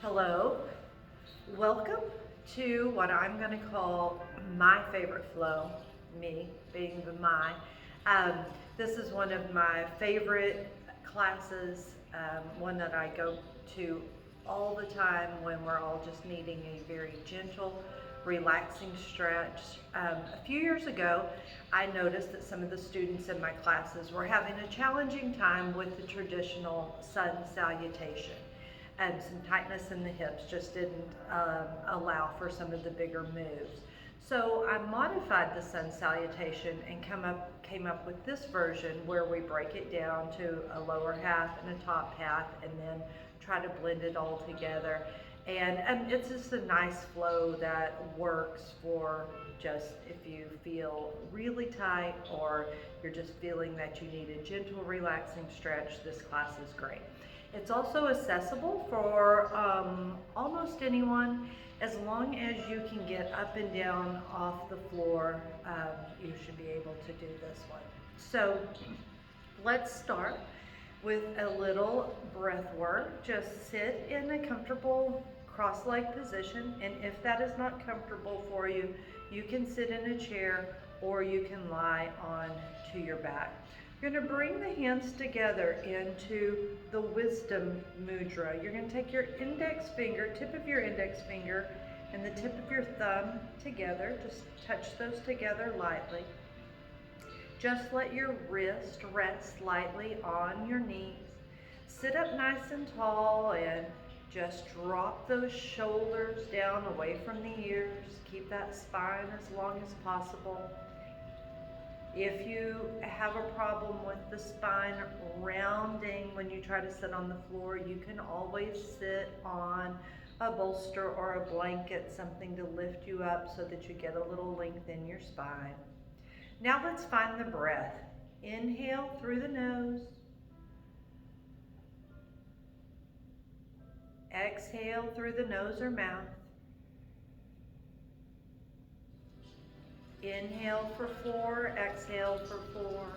Hello, welcome to what I'm going to call my favorite flow, me being the my. Um, this is one of my favorite classes, one that I go to all the time when we're all just needing a very gentle, relaxing stretch. A few years ago, I noticed that some of the students in my classes were having a challenging time with the traditional sun salutation, and some tightness in the hips just didn't allow for some of the bigger moves. So I modified the sun salutation and came up with this version where we break it down to a lower half and a top half and then try to blend it all together. And it's just a nice flow that works for just if you feel really tight or you're just feeling that you need a gentle, relaxing stretch. This class is great. It's also accessible for almost anyone. As long as you can get up and down off the floor, you should be able to do this one. So let's start with a little breath work. Just sit in a comfortable cross-legged position, and if that is not comfortable for you, you can sit in a chair or you can lie on to your back. You're going to bring the hands together into the wisdom mudra. You're going to take your index finger, tip of your index finger, and the tip of your thumb together. Just touch those together lightly. Just let your wrist rest lightly on your knees. Sit up nice and tall and just drop those shoulders down away from the ears. Keep that spine as long as possible. If you have a problem with the spine rounding when you try to sit on the floor, you can always sit on a bolster or a blanket, something to lift you up so that you get a little length in your spine. Now let's find the breath. Inhale through the nose. Exhale through the nose or mouth. Inhale for 4, exhale for 4.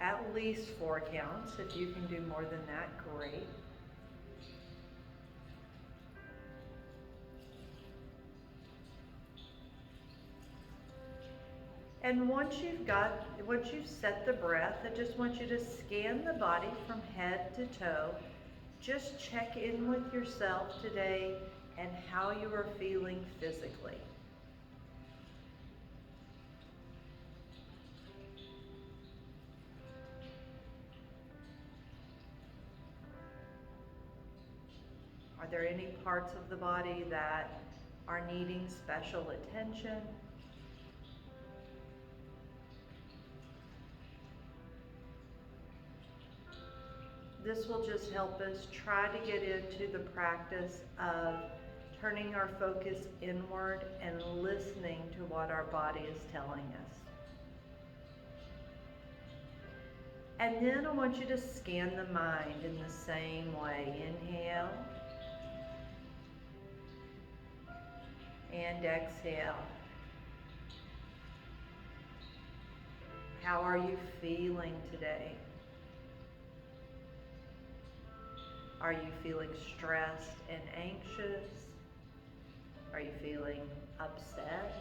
At least 4 counts. If you can do more than that, great. And once you've set the breath, I just want you to scan the body from head to toe. Just check in with yourself today and how you are feeling physically. Are there any parts of the body that are needing special attention? This will just help us try to get into the practice of turning our focus inward and listening to what our body is telling us. And then I want you to scan the mind in the same way. Inhale and exhale. How are you feeling today? Are you feeling stressed and anxious? Are you feeling upset?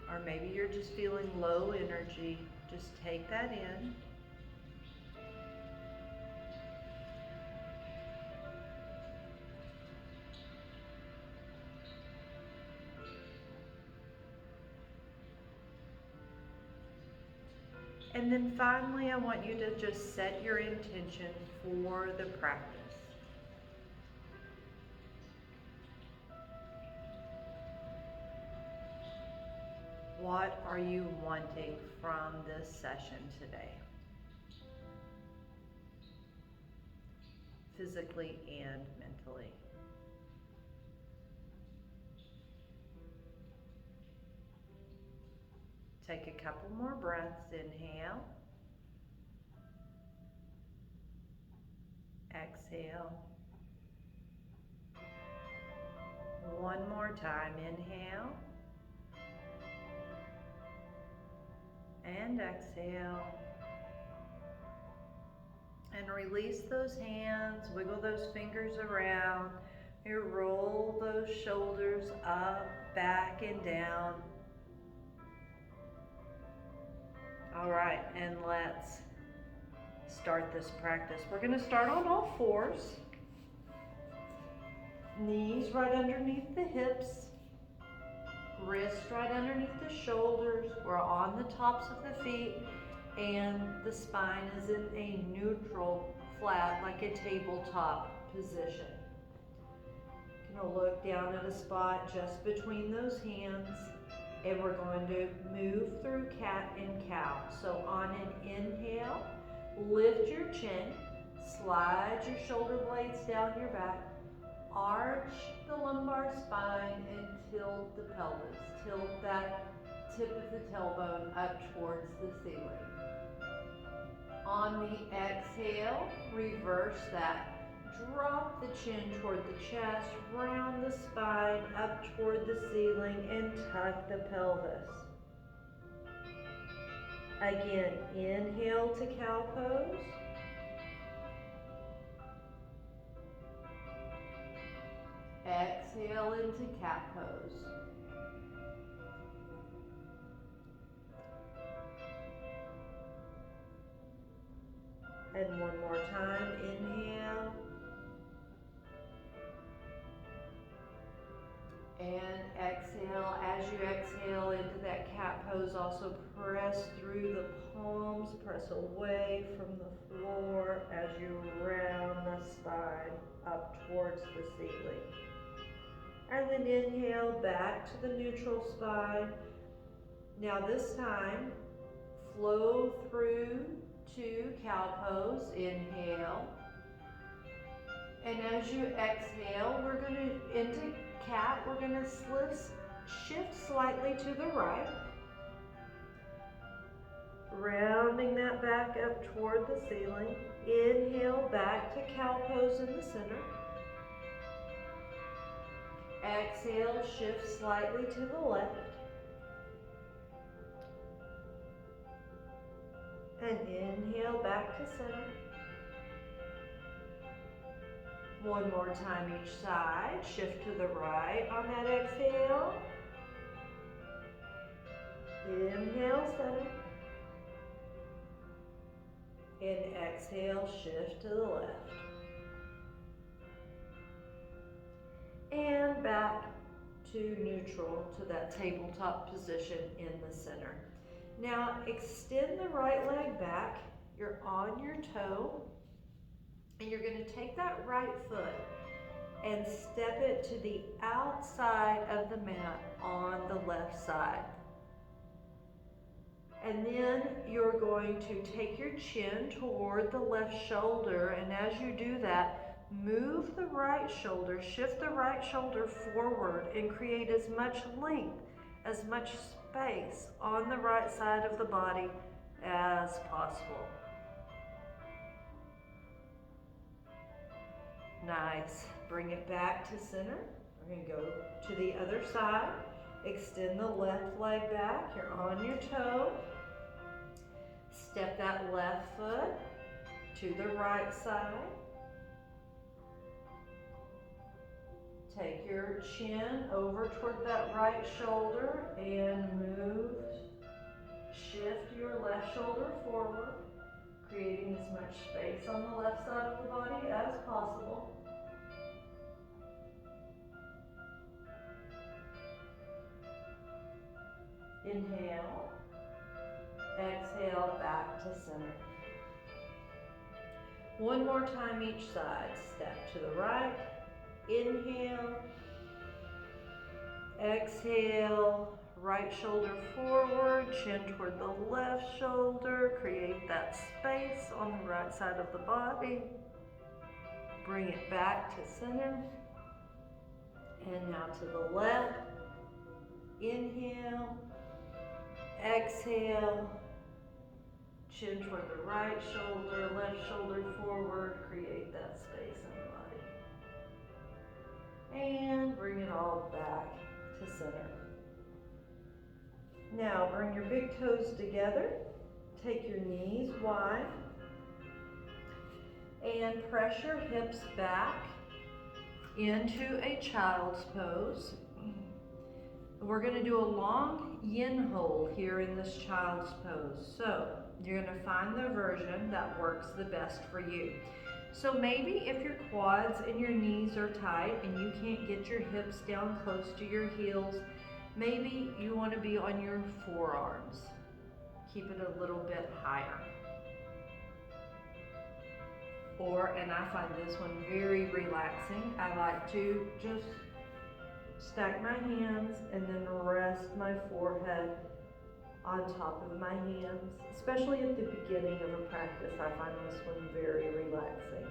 Or maybe you're just feeling low energy. Just take that in. And then finally, I want you to just set your intention for the practice. What are you wanting from this session today? Physically and mentally. Take a couple more breaths. Inhale. Exhale. One more time. Inhale. And exhale. And release those hands, wiggle those fingers around. You roll those shoulders up, back, and down. All right, and let's start this practice. We're going to start on all fours. Knees right underneath the hips. Wrists right underneath the shoulders. We're on the tops of the feet. And the spine is in a neutral, flat, like a tabletop position. You're going to look down at a spot just between those hands, and we're going to move through cat and cow. So on an inhale, lift your chin, slide your shoulder blades down your back, arch the lumbar spine, and tilt the pelvis. Tilt that tip of the tailbone up towards the ceiling. On the exhale, reverse that. Drop the chin toward the chest, round the spine up toward the ceiling, and tuck the pelvis. Again, inhale to cow pose. Exhale into cat pose. And one more time, inhale. And exhale. As you exhale into that cat pose, also press through the palms, press away from the floor as you round the spine up towards the ceiling. And then inhale back to the neutral spine. Now this time, flow through to cow pose, inhale. And as you exhale, we're going to, into cat, we're going to shift slightly to the right. Rounding that back up toward the ceiling. Inhale back to cow pose in the center. Exhale, shift slightly to the left. And inhale back to center. One more time each side. Shift to the right on that exhale. Inhale, center. And exhale, shift to the left. And back to neutral, to that tabletop position in the center. Now extend the right leg back. You're on your toe. And you're going to take that right foot and step it to the outside of the mat on the left side. And then you're going to take your chin toward the left shoulder, and as you do that, move the right shoulder, shift the right shoulder forward and create as much length, as much space on the right side of the body as possible. Nice. Bring it back to center. We're going to go to the other side. Extend the left leg back. You're on your toe. Step that left foot to the right side. Take your chin over toward that right shoulder and move. Shift your left shoulder forward, creating as much space on the left side of the body as possible. Inhale, exhale back to center. One more time each side. Step to the right, inhale, exhale, right shoulder forward, chin toward the left shoulder, create that space on the right side of the body. Bring it back to center. And now to the left, inhale, exhale, chin toward the right shoulder, left shoulder forward, create that space in the body. And bring it all back to center. Now bring your big toes together, take your knees wide, and press your hips back into a child's pose. We're going to do a long yin hold here in this child's pose. So you're going to find the version that works the best for you. So maybe if your quads and your knees are tight and you can't get your hips down close to your heels, maybe you want to be on your forearms. Keep it a little bit higher. And I find this one very relaxing. I like to just stack my hands and then rest my forehead on top of my hands. Especially at the beginning of a practice, I find this one very relaxing.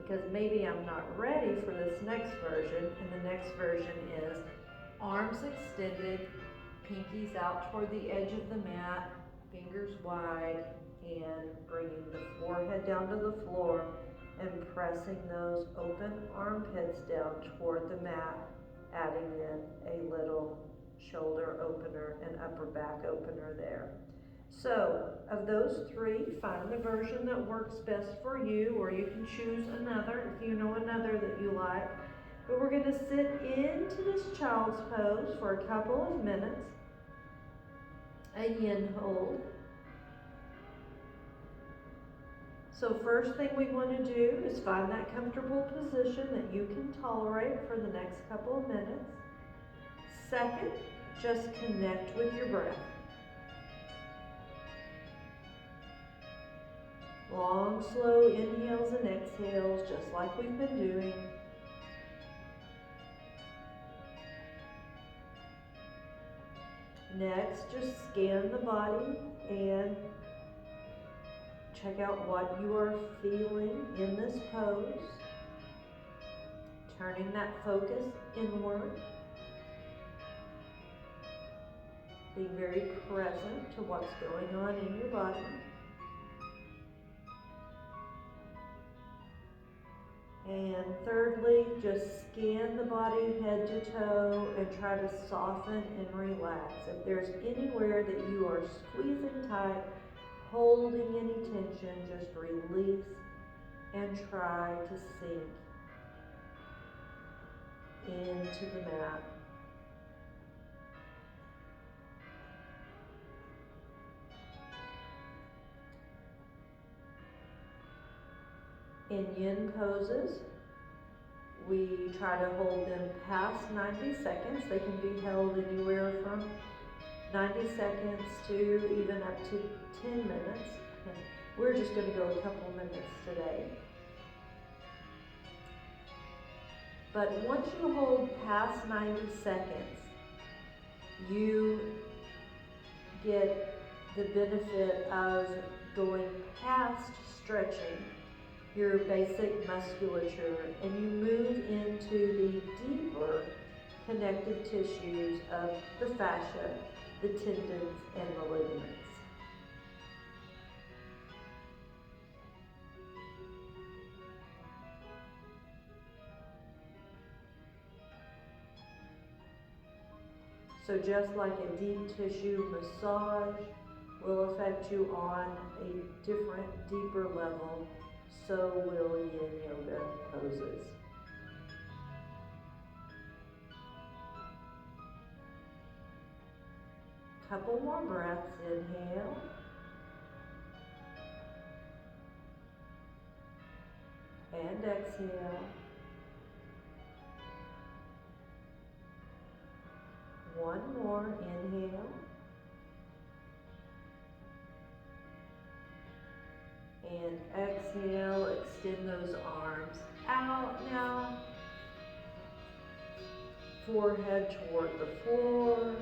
Because maybe I'm not ready for this next version, and the next version is arms extended, pinkies out toward the edge of the mat, fingers wide, and bringing the forehead down to the floor and pressing those open armpits down toward the mat, adding in a little shoulder opener and upper back opener there. So of those three, find the version that works best for you, or you can choose another if you know another that you like. But we're going to sit into this child's pose for a couple of minutes, a yin hold. So first thing we want to do is find that comfortable position that you can tolerate for the next couple of minutes. Second, just connect with your breath. Long, slow inhales and exhales, just like we've been doing. Next, just scan the body and check out what you are feeling in this pose. Turning that focus inward. Being very present to what's going on in your body. And thirdly, just scan the body head to toe and try to soften and relax. If there's anywhere that you are squeezing tight, holding any tension, just release and try to sink into the mat. In yin poses, we try to hold them past 90 seconds. They can be held anywhere from 90 seconds to even up to 10 minutes. And we're just going to go a couple minutes today. But once you hold past 90 seconds, you get the benefit of going past stretching your basic musculature, and you move into the deeper connective tissues of the fascia, the tendons, and the ligaments. So just like a deep tissue massage will affect you on a different, deeper level, so will yin yoga poses. Couple more breaths. Inhale. And exhale. One more. Inhale. And exhale, extend those arms out now. Forehead toward the floor.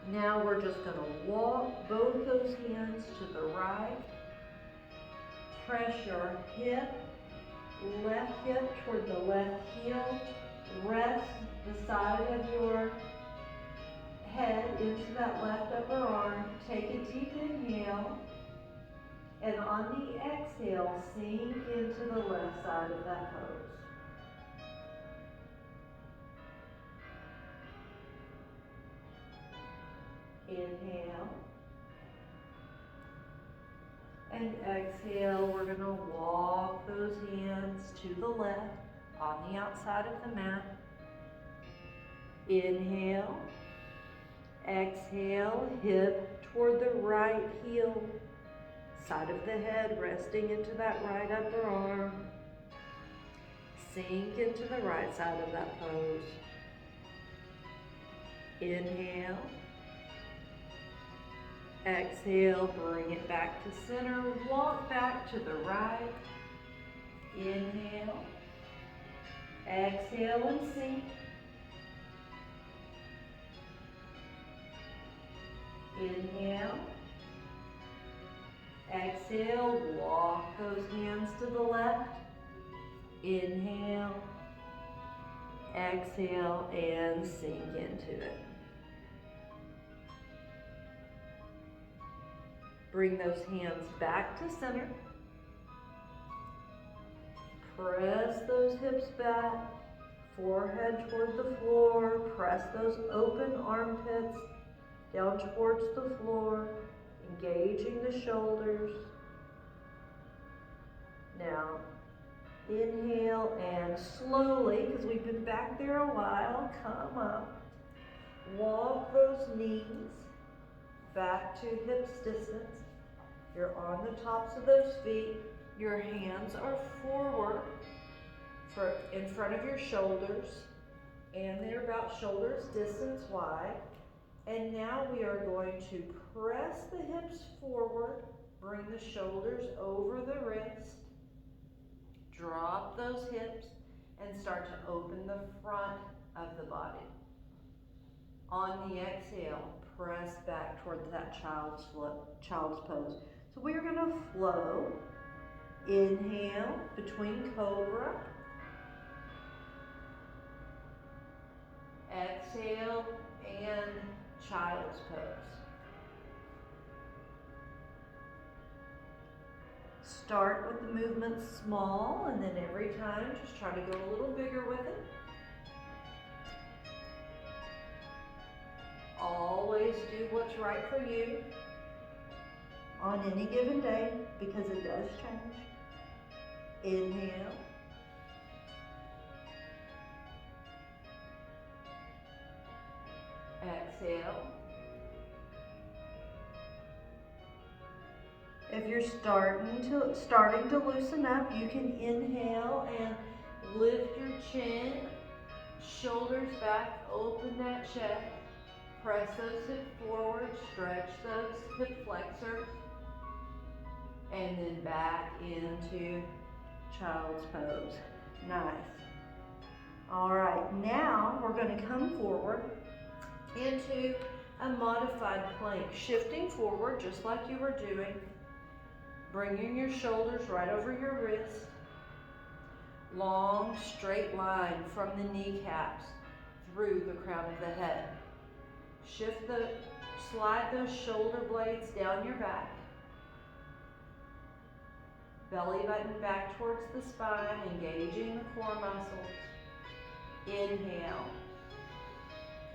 Now we're just going to walk both those hands to the right. Press your left hip toward the left heel. Rest the side of your head into that left upper arm. Take a deep inhale. And on the exhale, sink into the left side of that pose. Inhale. and exhale, we're going to walk those hands to the left on the outside of the mat. Inhale, exhale, hip toward the right heel, side of the head resting into that right upper arm. Sink into the right side of that pose. Inhale. Exhale, bring it back to center. Walk back to the right. Inhale. Exhale and sink. Inhale. Exhale, walk those hands to the left. Inhale. Exhale and sink into it. Bring those hands back to center. Press those hips back, forehead toward the floor. Press those open armpits down towards the floor, engaging the shoulders. Now, inhale and slowly, because we've been back there a while, come up. Walk those knees back to hips distance. You're on the tops of those feet. Your hands are forward in front of your shoulders, and they're about shoulders distance wide. And now we are going to press the hips forward, bring the shoulders over the wrist, drop those hips, and start to open the front of the body. On the exhale, press back toward that child's pose. So we're going to flow. Inhale between cobra. Exhale and child's pose. Start with the movement small, and then every time just try to go a little bigger with it. Always do what's right for you on any given day, because it does change. Inhale. Exhale. If you're starting to loosen up, you can inhale and lift your chin, shoulders back, open that chest. Press those hips forward, stretch those hip flexors, and then back into child's pose. Nice. All right, now we're going to come forward into a modified plank, shifting forward just like you were doing, bringing your shoulders right over your wrist, long straight line from the kneecaps through the crown of the head. Slide those shoulder blades down your back. Belly button back towards the spine, engaging the core muscles. Inhale.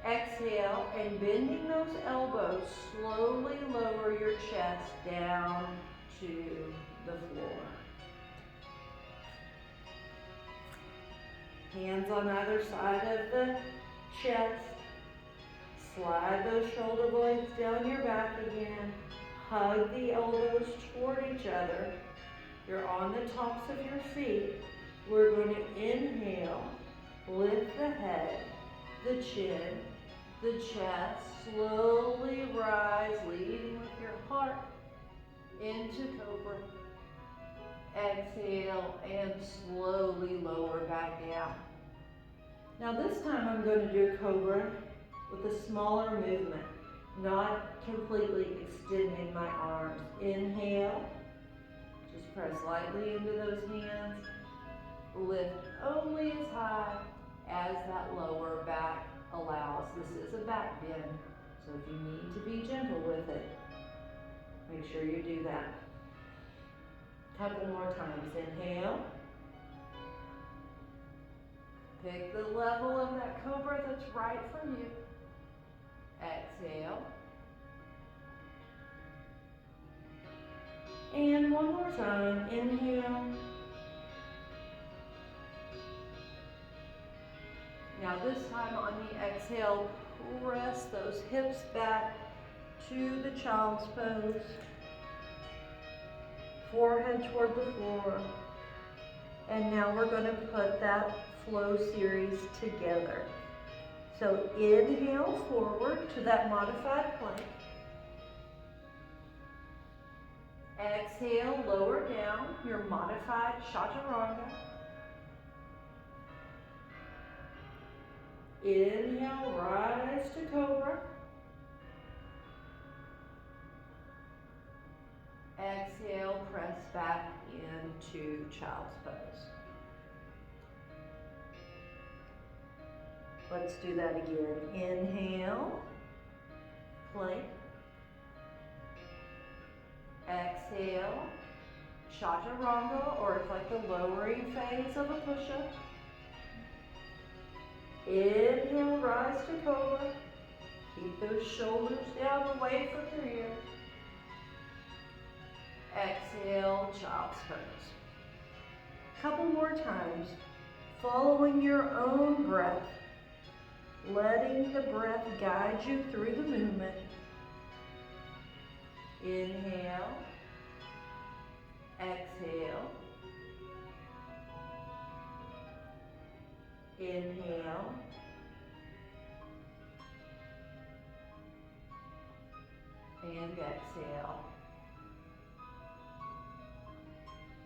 Exhale, and bending those elbows, slowly lower your chest down to the floor. Hands on either side of the chest. Slide those shoulder blades down your back again. Hug the elbows toward each other. You're on the tops of your feet. We're going to inhale, lift the head, the chin, the chest, slowly rise, leading with your heart into cobra. Exhale and slowly lower back down. Now this time I'm going to do cobra with a smaller movement, not completely extending my arms. Inhale, just press lightly into those hands. Lift only as high as that lower back allows. This is a back bend, so if you need to be gentle with it, make sure you do that. Couple more times. Inhale. Pick the level of that cobra that's right for you. Exhale. And one more time, inhale. Now this time on the exhale, press those hips back to the child's pose. Forehead toward the floor. And now we're going to put that flow series together. So inhale forward to that modified plank. Exhale, lower down, your modified chaturanga. Inhale, rise to cobra. Exhale, press back into child's pose. Let's do that again. Inhale, plank. Exhale, chaturanga, or it's like the lowering phase of a push-up. Inhale, rise to cobra. Keep those shoulders down away from your ear. Exhale, child's pose. Couple more times, following your own breath, letting the breath guide you through the movement. Inhale, exhale, inhale, and exhale.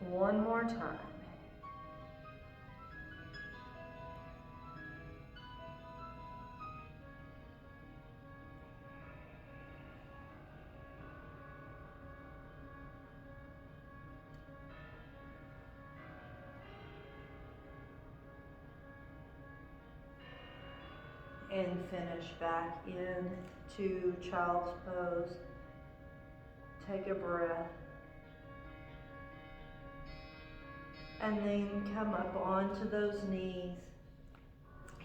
One more time. And finish back into child's pose. Take a breath. And then come up onto those knees.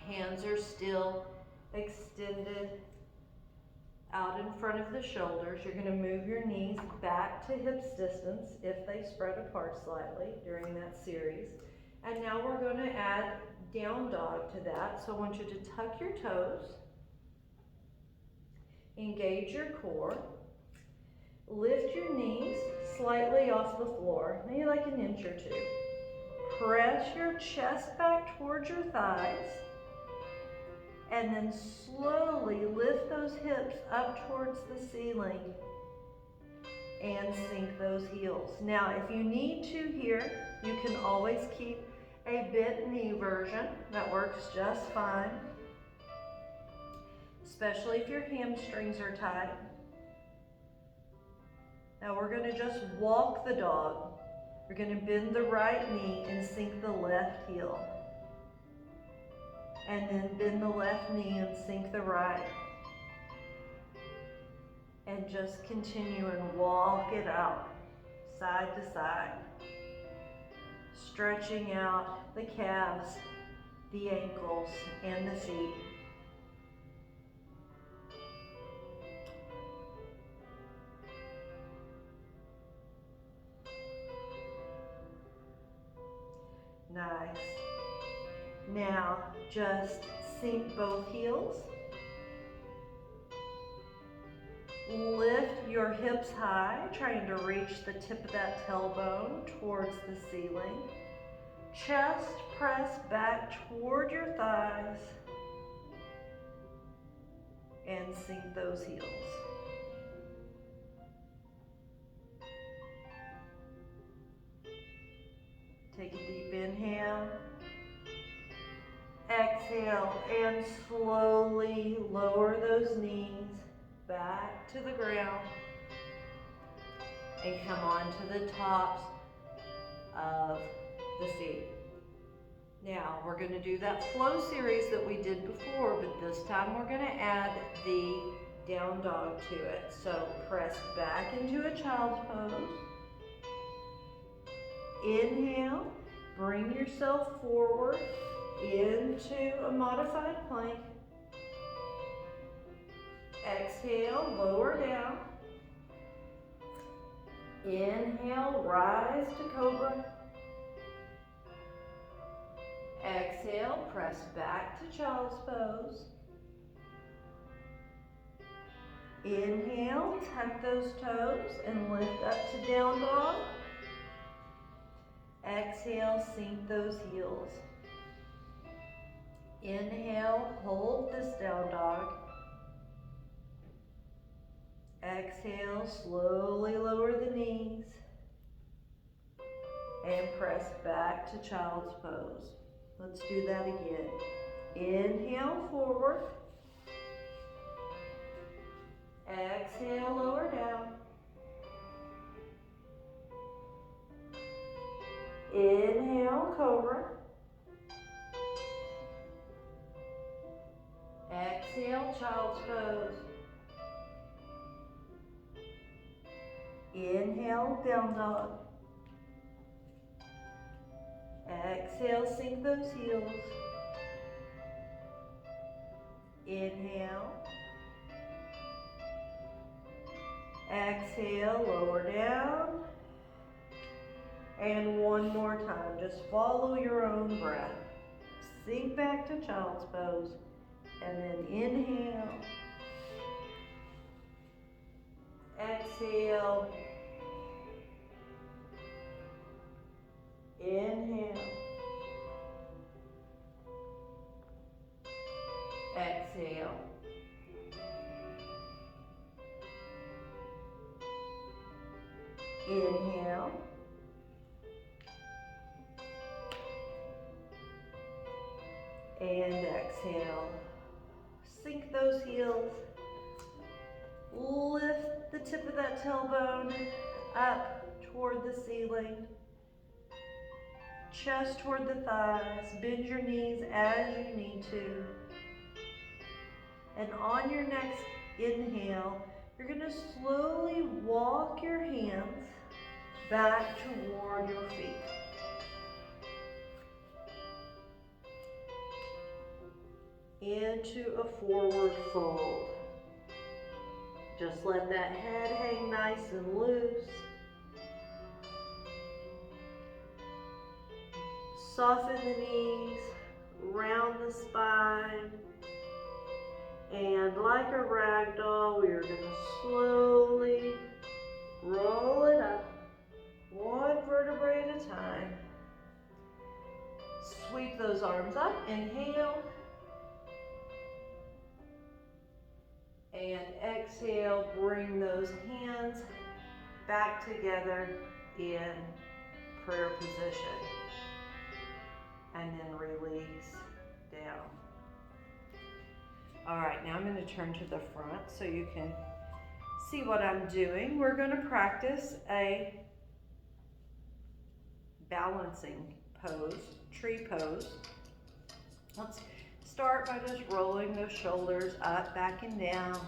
Hands are still extended out in front of the shoulders. You're going to move your knees back to hips distance if they spread apart slightly during that series. And now we're going to add down dog to that. So I want you to tuck your toes, engage your core, lift your knees slightly off the floor, maybe like an inch or two. Press your chest back towards your thighs, and then slowly lift those hips up towards the ceiling and sink those heels. Now, if you need to here, you can always keep a bent knee version. That works just fine, especially if your hamstrings are tight. Now we're going to just walk the dog. We're going to bend the right knee and sink the left heel. And then bend the left knee and sink the right. And just continue and walk it out, side to side. Stretching out the calves, the ankles, and the feet. Nice. Now, just sink both heels. Lift your hips high, trying to reach the tip of that tailbone towards the ceiling. Chest press back toward your thighs. And sink those heels. Take a deep inhale. Exhale and slowly lower those knees back to the ground. And come on to the tops of the feet. Now we're going to do that flow series that we did before, but this time we're going to add the down dog to it. So press back into a child's pose. Inhale, bring yourself forward into a modified plank. Exhale, lower down. Inhale, rise to cobra. Exhale, press back to child's pose. Inhale, tuck those toes and lift up to down dog. Exhale, sink those heels. Inhale, hold this down dog. Exhale, slowly lower the knees. And press back to child's pose. Let's do that again. Inhale, forward. Exhale, lower down. Inhale, cobra. Exhale, child's pose. Inhale, down dog. Exhale, sink those heels. Inhale. Exhale, lower down. And one more time, just follow your own breath. Sink back to child's pose. And then inhale. Exhale. Inhale. Exhale. Inhale. And exhale. Sink those heels. Lift the tip of that tailbone up toward the ceiling. Chest toward the thighs. Bend your knees as you need to. And on your next inhale, you're going to slowly walk your hands back toward your feet. Into a forward fold. Just let that head hang nice and loose. Soften the knees, round the spine. And like a rag doll, we are going to slowly roll it up, one vertebrae at a time. Sweep those arms up, inhale. And exhale, bring those hands back together in prayer position. And then release down. All right, now I'm going to turn to the front so you can see what I'm doing. We're going to practice a balancing pose, tree pose. Let's start by just rolling those shoulders up, back, and down.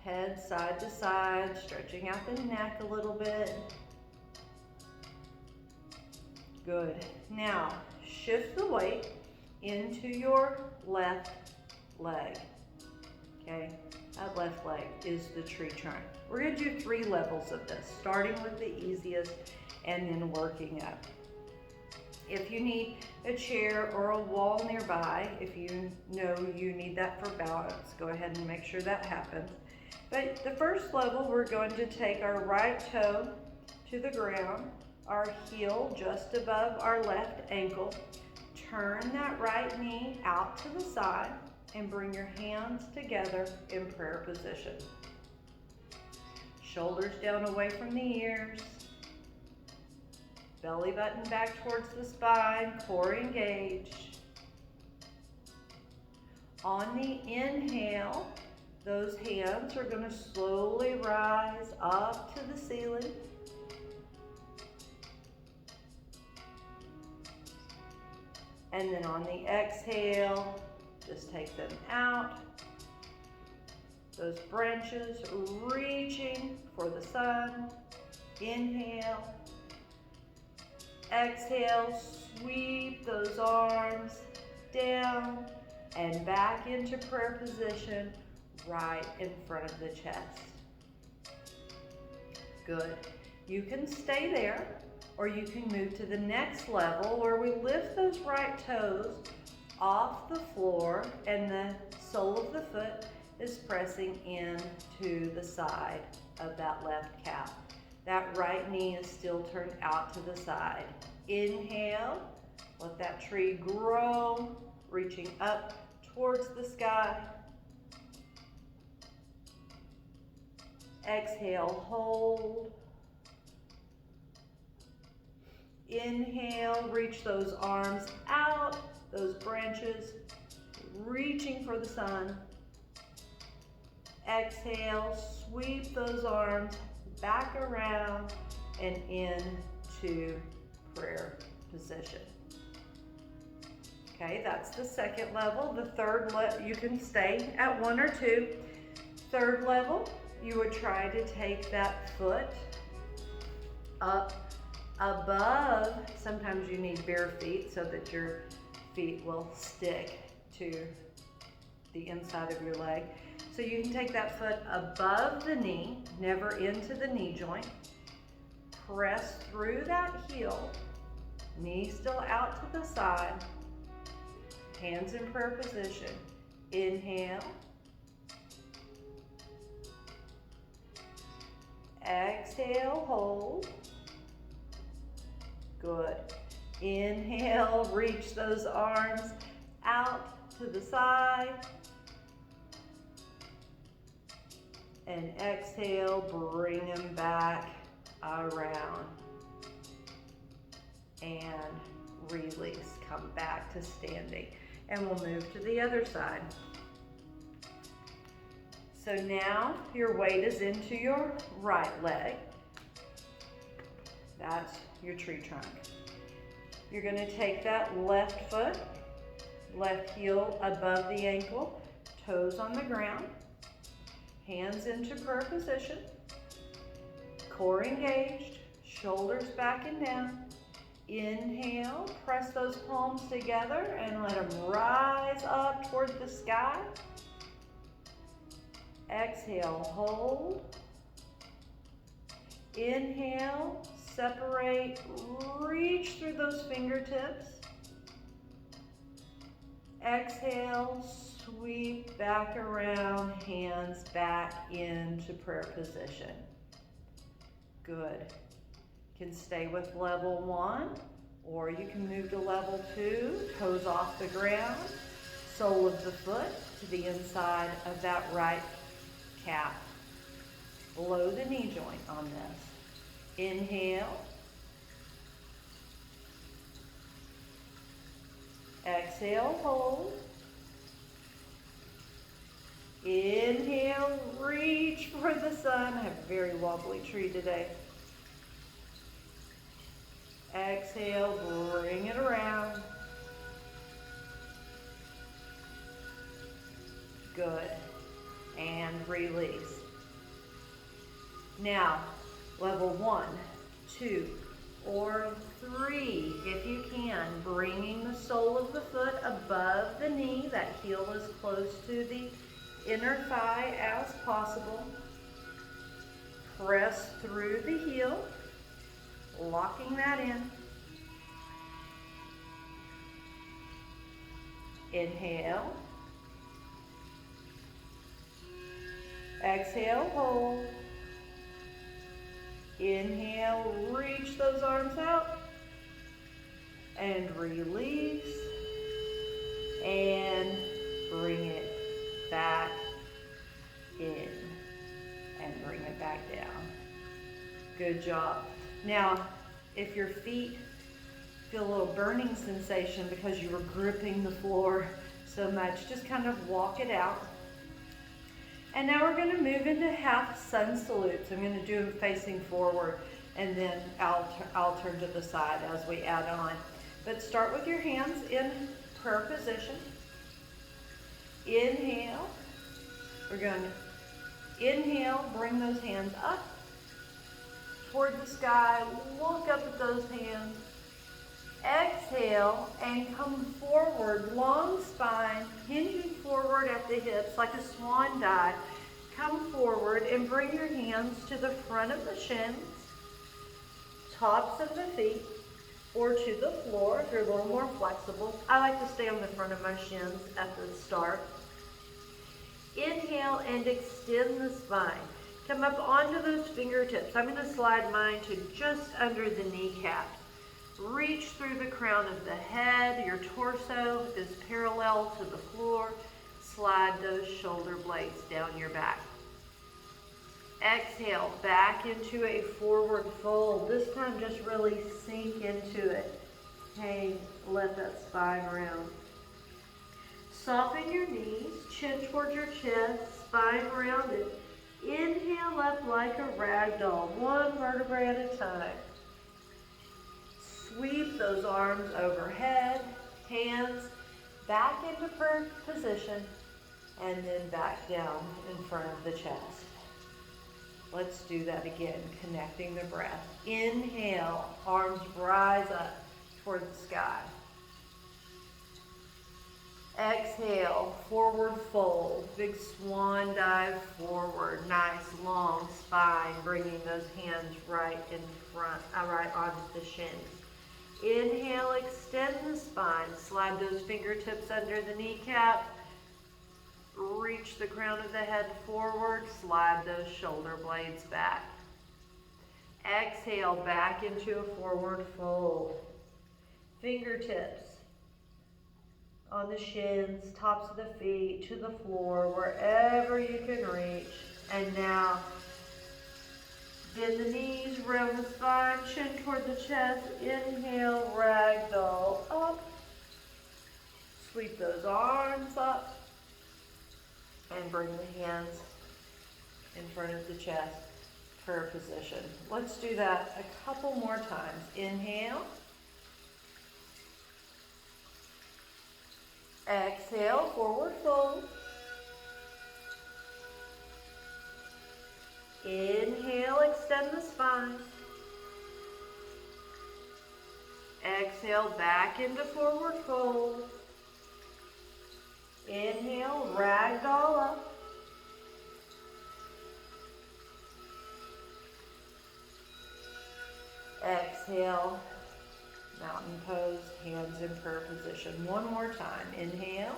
Head side to side, stretching out the neck a little bit. Good. Now, shift the weight into your left leg. Okay, that left leg is the tree trunk. We're going to do 3 levels of this, starting with the easiest and then working up. If you need a chair or a wall nearby, if you know you need that for balance, go ahead and make sure that happens. But the first level, we're going to take our right toe to the ground, our heel just above our left ankle. Turn that right knee out to the side and bring your hands together in prayer position. Shoulders down away from the ears. Belly button back towards the spine, core engaged. On the inhale, those hands are going to slowly rise up to the ceiling. And then on the exhale, just take them out. Those branches reaching for the sun. Inhale. Exhale, sweep those arms down and back into prayer position right in front of the chest. Good. You can stay there, or you can move to the next level where we lift those right toes off the floor and the sole of the foot is pressing into the side of that left calf. That right knee is still turned out to the side. Inhale, let that tree grow, reaching up towards the sky. Exhale, hold. Inhale, reach those arms out, those branches, reaching for the sun. Exhale, sweep those arms back around and into prayer position. Okay, that's the second level. The third you can stay at 1 or 2. Third level, you would try to take that foot up above. Sometimes you need bare feet so that your feet will stick to the inside of your leg. So you can take that foot above the knee, never into the knee joint. Press through that heel, knee still out to the side, hands in prayer position. Inhale. Exhale, hold. Good. Inhale, reach those arms out to the side. And exhale, bring them back around. And release, come back to standing. And we'll move to the other side. So now your weight is into your right leg. That's your tree trunk. You're going to take that left foot, left heel above the ankle, toes on the ground, hands into prayer position, core engaged, shoulders back and down. Inhale, press those palms together and let them rise up toward the sky. Exhale, hold. Inhale, separate, reach through those fingertips. Exhale, sweep back around, hands back into prayer position. Good. You can stay with level 1, or you can move to level 2, toes off the ground, sole of the foot to the inside of that right calf, below the knee joint on this. Inhale. Exhale, hold. Inhale, reach for the sun. I have a very wobbly tree today. Exhale, bring it around. Good. And release. Now, level 1, 2, or 3, if you can, bringing the sole of the foot above the knee. That heel is close to the inner thigh as possible. Press through the heel, locking that in. Inhale. Exhale, hold. Inhale, reach those arms out. And release. And bring it back in. And bring it back down. Good job. Now, if your feet feel a little burning sensation because you were gripping the floor so much, just kind of walk it out. And now we're going to move into half sun salutes. I'm going to do them facing forward, and then I'll turn to the side as we add on. But start with your hands in prayer position. Inhale. We're going to inhale, bring those hands up toward the sky. Look up at those hands. Exhale and come forward, long spine, hinging forward at the hips like a swan dive. Come forward and bring your hands to the front of the shins, tops of the feet, or to the floor if you're a little more flexible. I like to stay on the front of my shins at the start. Inhale and extend the spine. Come up onto those fingertips. I'm going to slide mine to just under the kneecaps. Reach through the crown of the head. Your torso is parallel to the floor. Slide those shoulder blades down your back. Exhale, back into a forward fold. This time just really sink into it. Hang, let that spine round. Soften your knees, chin towards your chest, spine rounded. Inhale up like a rag doll, one vertebrae at a time. Sweep those arms overhead, hands back into firm position, and then back down in front of the chest. Let's do that again, connecting the breath. Inhale, arms rise up toward the sky. Exhale, forward fold, big swan dive forward, nice long spine, bringing those hands right in front, right onto the shins. Inhale, extend the spine, slide those fingertips under the kneecap, reach the crown of the head forward, slide those shoulder blades back. Exhale, back into a forward fold. Fingertips on the shins, tops of the feet, to the floor, wherever you can reach. And now, bend the knees, round the spine, chin toward the chest. Inhale, ragdoll up. Sweep those arms up. And bring the hands in front of the chest, prayer position. Let's do that a couple more times. Inhale. Exhale, forward fold. Inhale, extend the spine. Exhale, back into forward fold. Inhale, ragdoll up. Exhale, mountain pose, hands in prayer position. One more time. Inhale.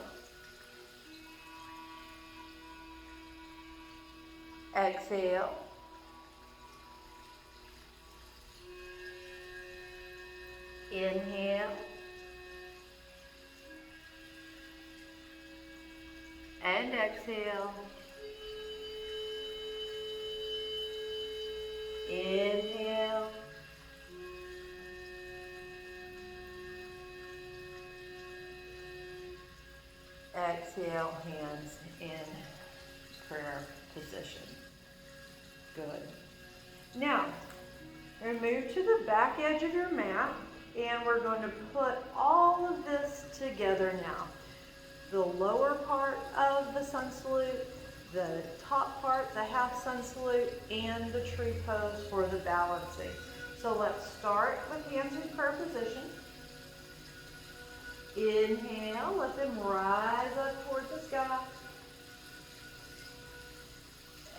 Exhale. Inhale. And exhale. Inhale. Exhale, hands in prayer position. Good. Now, we're going to move to the back edge of your mat, and we're going to put all of this together now. The lower part of the Sun Salute, the top part, the half Sun Salute, and the tree pose for the balancing. So let's start with hands in prayer position. Inhale, let them rise up toward the sky.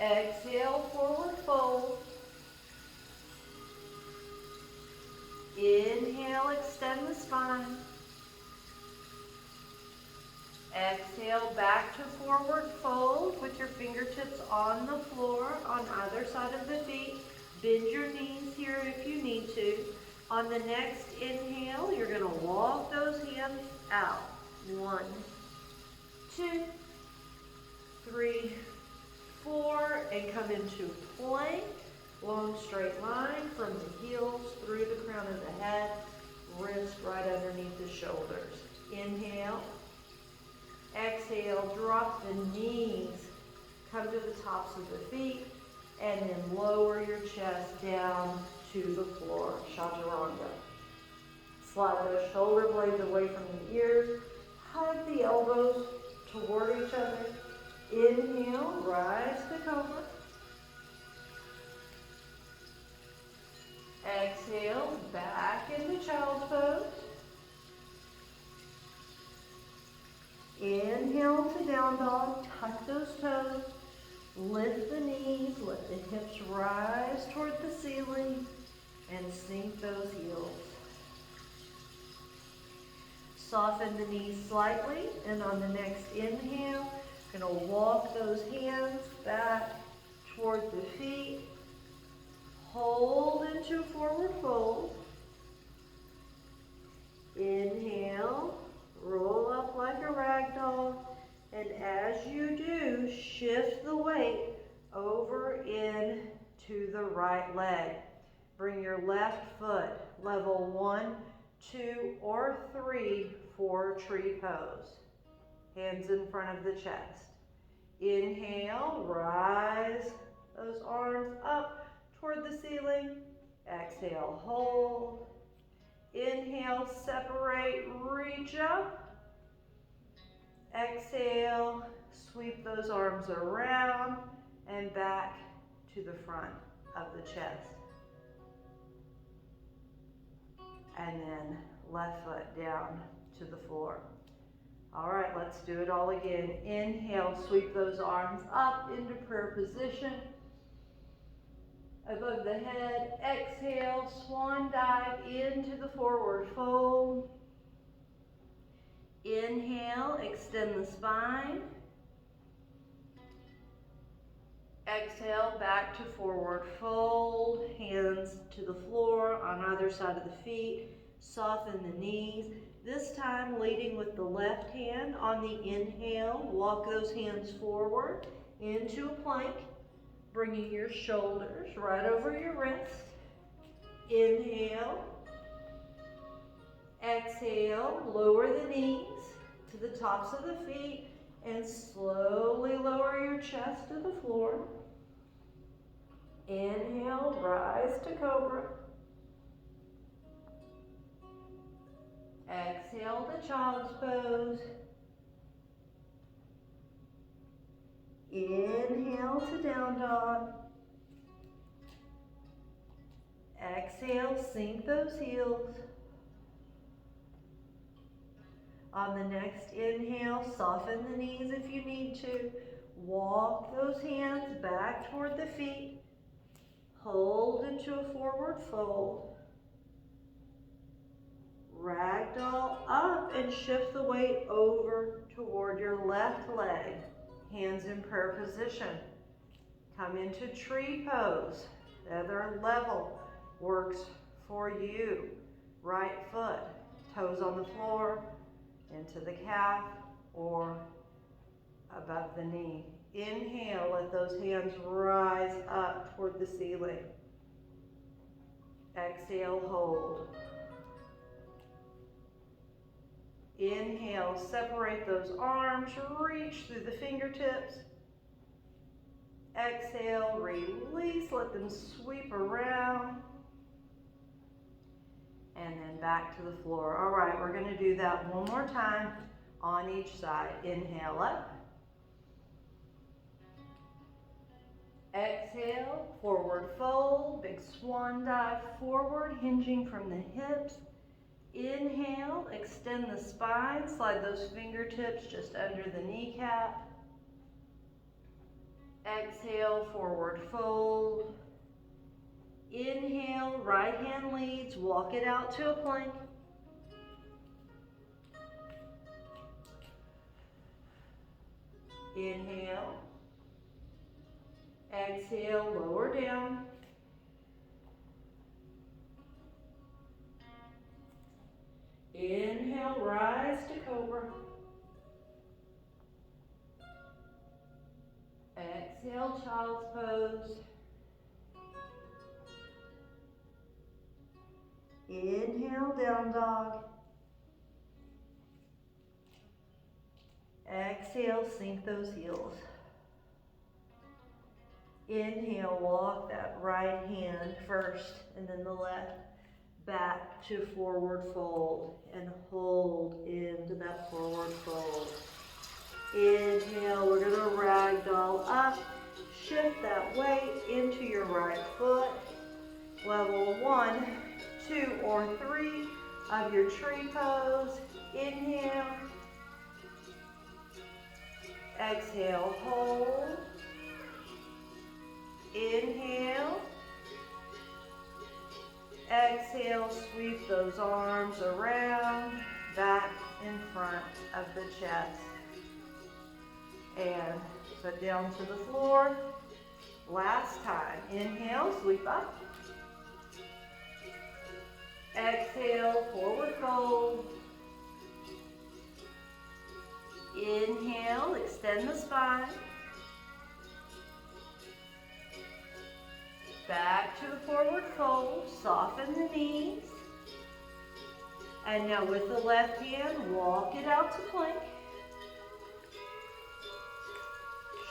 Exhale, forward fold. Inhale, extend the spine. Exhale, back to forward fold with your fingertips on the floor on either side of the feet. Bend your knees here if you need to. On the next inhale, you're going to walk those hands out. 1, 2, 3, 4, and come into plank. Long straight line from the heels through the crown of the head, wrist right underneath the shoulders. Inhale. Exhale, drop the knees, come to the tops of the feet, and then lower your chest down to the floor, chaturanga. Slide those shoulder blades away from the ears, hug the elbows toward each other. Inhale, rise to cobra. Exhale, back into child's pose. Inhale to down dog, tuck those toes. Lift the knees, let the hips rise toward the ceiling, and sink those heels. Soften the knees slightly, and on the next inhale, you're going to walk those hands back toward the feet. Hold into forward fold. Inhale, roll up like a rag doll, and as you do, shift the weight over in to the right leg. Bring your left foot level 1, 2, or 3 for tree pose. Hands in front of the chest. Inhale, rise those arms up toward the ceiling. Exhale, hold. Inhale, separate, reach up. Exhale, sweep those arms around and back to the front of the chest. And then left foot down to the floor. All right, let's do it all again. Inhale, sweep those arms up into prayer position. Above the head, exhale, swan dive into the forward fold. Inhale, extend the spine. Exhale, back to forward fold, hands to the floor on either side of the feet. Soften the knees. This time leading with the left hand on the inhale. Walk those hands forward into a plank, bringing your shoulders right over your wrist. Inhale. Exhale, lower the knees to the tops of the feet and slowly lower your chest to the floor. Inhale, rise to cobra. Exhale to child's pose. Inhale to down dog. Exhale, sink those heels. On the next inhale, soften the knees if you need to. Walk those hands back toward the feet. Hold into a forward fold. Ragdoll up and shift the weight over toward your left leg. Hands in prayer position. Come into tree pose. The other level works for you. Right foot, toes on the floor, into the calf or above the knee. Inhale, let those hands rise up toward the ceiling. Exhale, hold. Inhale, separate those arms, reach through the fingertips. Exhale, release, let them sweep around. And then back to the floor. All right, we're gonna do that one more time on each side. Inhale up. Exhale, forward fold, big swan dive forward, hinging from the hips. Inhale, extend the spine, slide those fingertips just under the kneecap. Exhale, forward fold. Inhale, right hand leads, walk it out to a plank. Inhale. Exhale, lower down. Inhale, rise to cobra. Exhale, child's pose. Inhale, down dog. Exhale, sink those heels. Inhale, walk that right hand first and then the left back to forward fold and hold into that forward fold. Inhale, we're gonna ragdoll up. Shift that weight into your right foot. Level 1, 2, or 3 of your tree pose. Inhale. Exhale, hold. Inhale. Exhale, sweep those arms around, back in front of the chest. And foot down to the floor. Last time. Inhale, sweep up. Exhale, forward fold. Inhale, extend the spine. Back to the forward fold, soften the knees. And now with the left hand, walk it out to plank.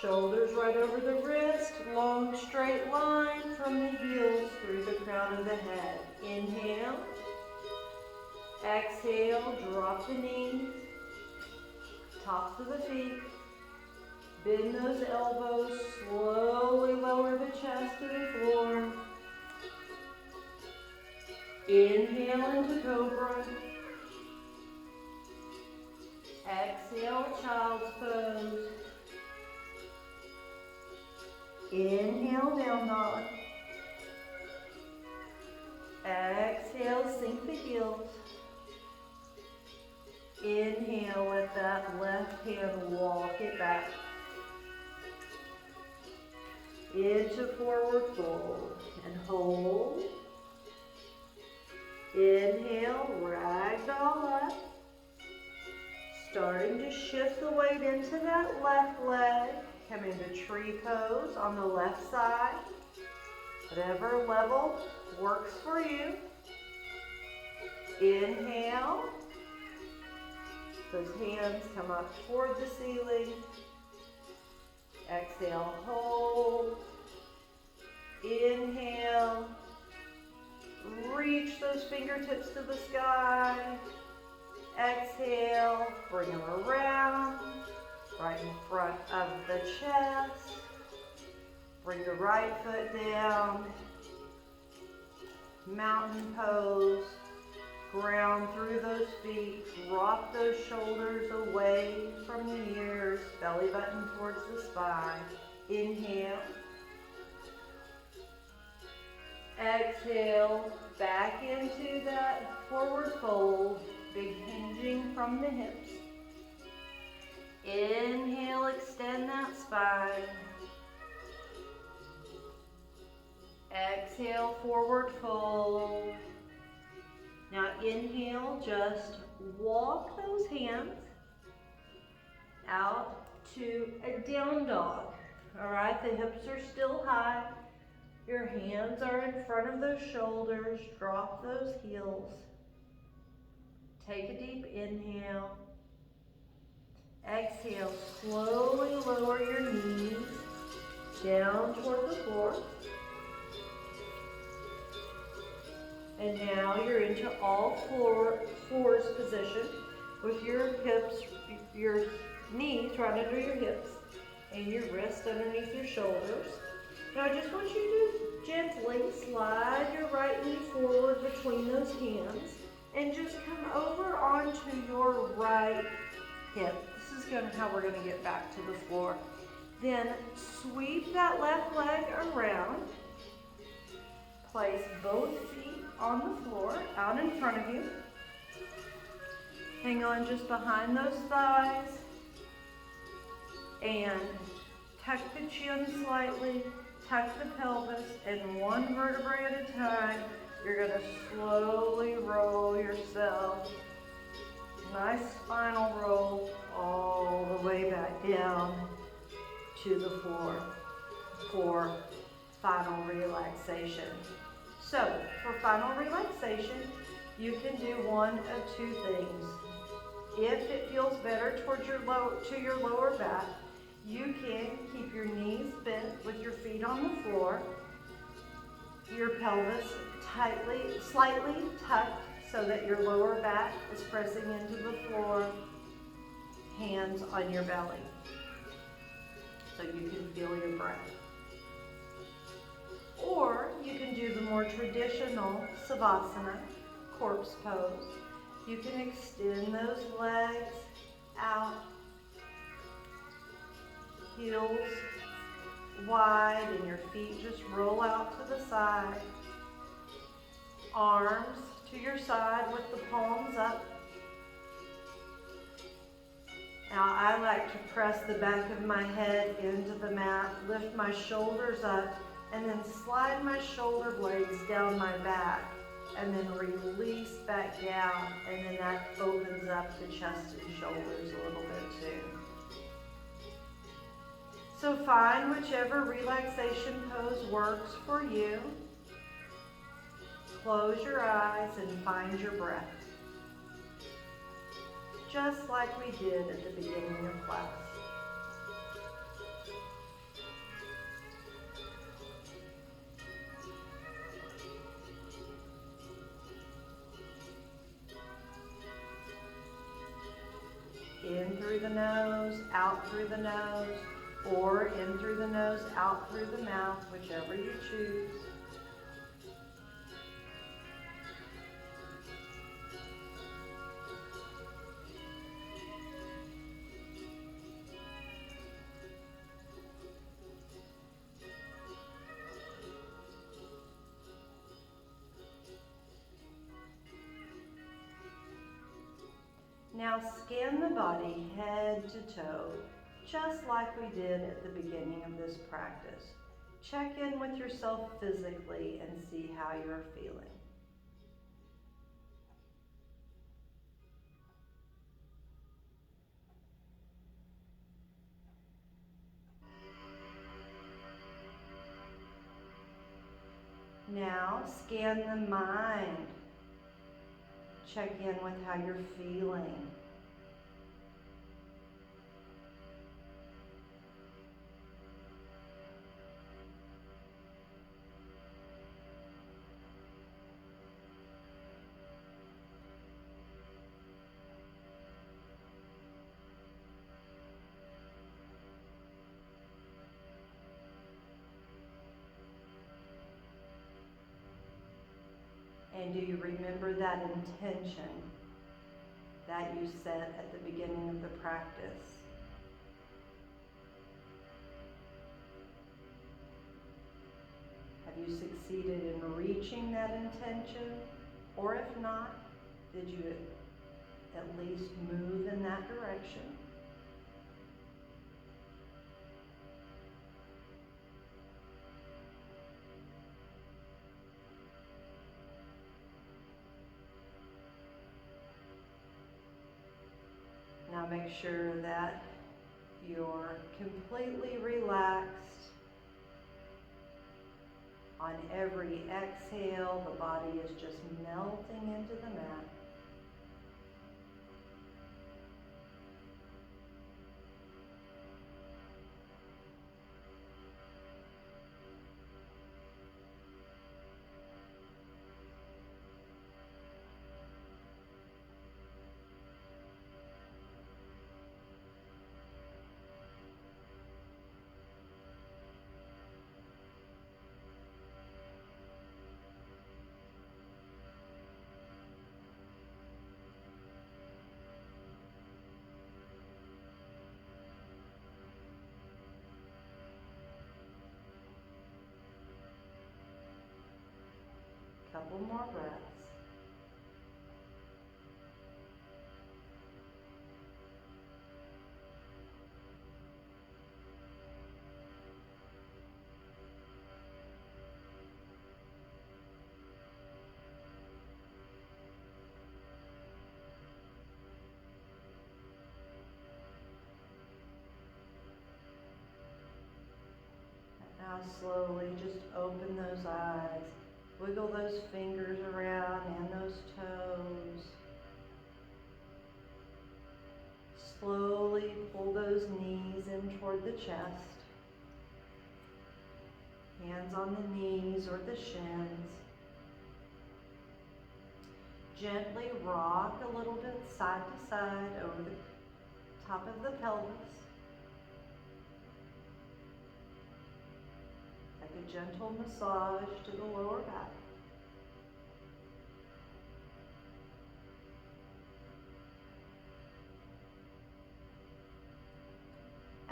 Shoulders right over the wrist, long straight line from the heels through the crown of the head. Inhale. Exhale, drop the knees, tops of the feet. Bend those elbows, slowly lower the chest to the floor. Inhale into cobra. Exhale, child's pose. Inhale, down dog. Exhale, sink the heels. Inhale, let that left hand walk it back. Into forward fold and hold. Inhale, ragdoll up. Starting to shift the weight into that left leg. Come into tree pose on the left side. Whatever level works for you. Inhale. Those hands come up toward the ceiling. Exhale, hold. Inhale. Reach those fingertips to the sky. Exhale, bring them around, right in front of the chest. Bring the right foot down. Mountain pose. Ground through those feet. Drop those shoulders away from the ears. Belly button towards the spine. Inhale. Exhale. Back into that forward fold. Big hinging from the hips. Inhale, extend that spine. Exhale, forward fold. Now inhale, just walk those hands out to a down dog. All right, the hips are still high. Your hands are in front of those shoulders. Drop those heels. Take a deep inhale. Exhale, slowly lower your knees down toward the floor. And now you're into all fours position with your hips, your knees right under your hips and your wrists underneath your shoulders. Now I just want you to gently slide your right knee forward between those hands and just come over onto your right hip. This is how we're going to get back to the floor. Then sweep that left leg around. Place both feet on the floor, out in front of you. Hang on just behind those thighs. And tuck the chin slightly, tuck the pelvis, and one vertebrae at a time, you're going to slowly roll yourself. Nice spinal roll all the way back down to the floor for final relaxation. So, for final relaxation, you can do one of two things. If it feels better towards your lower back, you can keep your knees bent with your feet on the floor, your pelvis slightly tucked so that your lower back is pressing into the floor, hands on your belly so you can feel your breath. Or you can do the more traditional Savasana, corpse pose. You can extend those legs out, heels wide and your feet just roll out to the side. Arms to your side with the palms up. Now I like to press the back of my head into the mat, lift my shoulders up, and then slide my shoulder blades down my back, and then release back down, and then that opens up the chest and shoulders a little bit too. So find whichever relaxation pose works for you. Close your eyes and find your breath, just like we did at the beginning of class. In through the nose, out through the nose, or in through the nose, out through the mouth, whichever you choose. Now scan the body head to toe, just like we did at the beginning of this practice. Check in with yourself physically and see how you're feeling. Now scan the mind. Check in with how you're feeling. And do you remember that intention that you set at the beginning of the practice? Have you succeeded in reaching that intention? Or if not, did you at least move in that direction? Now make sure that you're completely relaxed. On every exhale, the body is just melting into the mat. Couple more breaths. Now slowly just open those eyes. Wiggle those fingers around and those toes. Slowly pull those knees in toward the chest. Hands on the knees or the shins. Gently rock a little bit side to side over the top of the pelvis. Like a gentle massage to the lower back.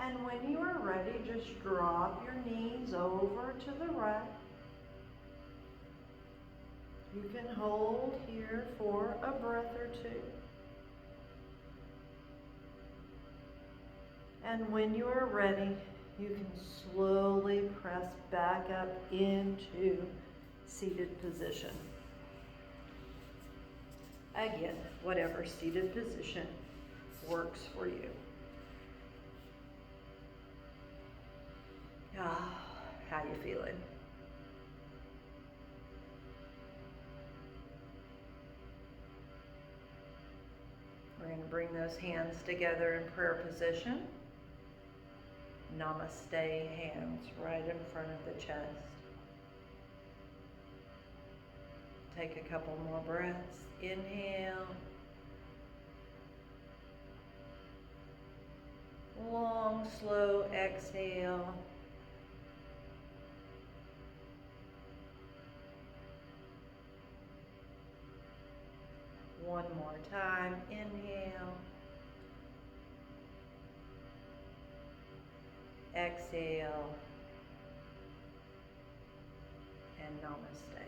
And when you are ready, just drop your knees over to the right. You can hold here for a breath or two. And when you are ready, you can slowly press back up into seated position. Again, whatever seated position works for you. Ah, how you feeling? We're going to bring those hands together in prayer position. Namaste, hands right in front of the chest. Take a couple more breaths. Inhale. Long, slow exhale. One more time. Inhale. Exhale. And namaste.